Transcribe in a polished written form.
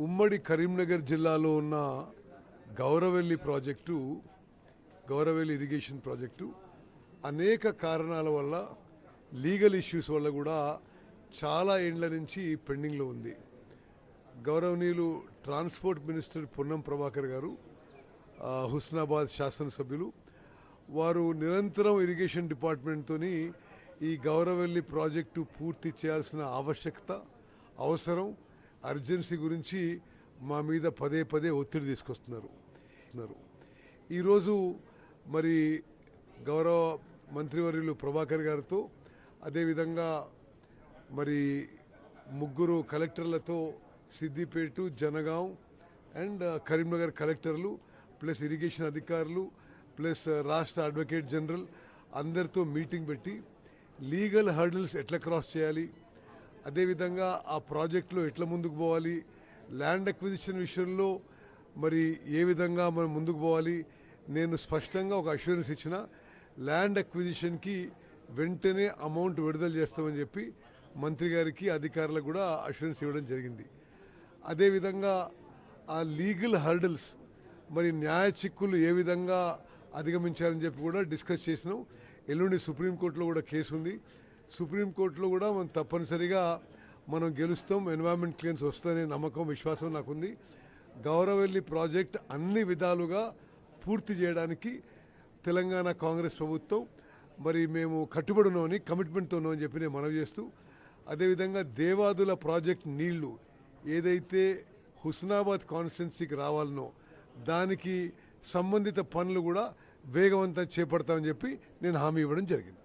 ఉమ్మడి కరీంనగర్ జిల్లాలో ఉన్న Gouravelli project, Gouravelli irrigation project అనేక కారణాల వల్ల, లీగల్ ఇష్యూస్ వల్ల కూడా చాలా ఏండ్ల నుంచి పెండింగ్లో ఉంది. గౌరవనీయులు ట్రాన్స్పోర్ట్ మినిస్టర్ పొన్నం ప్రభాకర్ గారు, హుస్నాబాద్ శాసనసభ్యులు వారు నిరంతరం ఇరిగేషన్ డిపార్ట్మెంట్తోని ఈ గౌరవెల్లి ప్రాజెక్టు పూర్తి చేయాల్సిన ఆవశ్యకత, అవసరం, అర్జెన్సీ గురించి మా మీద పదే పదే ఒత్తిడి తీసుకొస్తున్నారు. ఈరోజు మరి గౌరవ మంత్రివర్యులు ప్రభాకర్ గారితో, అదేవిధంగా మరి ముగ్గురు కలెక్టర్లతో, సిద్దిపేట, జనగాం అండ్ కరీంనగర్ కలెక్టర్లు ప్లస్ ఇరిగేషన్ అధికారులు ప్లస్ రాష్ట్ర అడ్వకేట్ జనరల్ అందరితో మీటింగ్ పెట్టి లీగల్ హర్డిల్స్ ఎట్లా క్రాస్ చేయాలి, అదేవిధంగా ఆ ప్రాజెక్టులో ఎట్లా ముందుకు పోవాలి, ల్యాండ్ అక్విజిషన్ విషయంలో మరి ఏ విధంగా మనం ముందుకు పోవాలి. నేను స్పష్టంగా ఒక అష్యూరెన్స్ ఇచ్చిన, ల్యాండ్ అక్విజిషన్కి వెంటనే అమౌంట్ విడుదల చేస్తామని చెప్పి మంత్రి గారికి, అధికారులకు కూడా అష్యూరెన్స్ ఇవ్వడం జరిగింది. అదేవిధంగా ఆ లీగల్ హర్డిల్స్, మరి న్యాయ చిక్కులు ఏ విధంగా అధిగమించాలని చెప్పి కూడా డిస్కస్ చేసినాం. ఎల్లుండి సుప్రీంకోర్టులో కూడా కేసు ఉంది. సుప్రీంకోర్టులో కూడా మనం తప్పనిసరిగా గెలుస్తాం, ఎన్వైరన్మెంట్ క్లియరెన్స్ వస్తుందనే నమ్మకం, విశ్వాసం నాకుంది. గౌరవెల్లి ప్రాజెక్ట్ అన్ని విధాలుగా పూర్తి చేయడానికి తెలంగాణ కాంగ్రెస్ ప్రభుత్వం మరి మేము కట్టుబడి ఉన్నామని, కమిట్మెంట్తో ఉన్నామని చెప్పి నేను మనవి చేస్తూ, అదేవిధంగా దేవాదుల ప్రాజెక్ట్ నీళ్లు ఏదైతే హుస్నాబాద్ కాన్స్టిట్యున్సీకి రావాలనో దానికి సంబంధిత పనులు కూడా వేగవంతం చేపడతామని చెప్పి నేను హామీ ఇవ్వడం జరిగింది.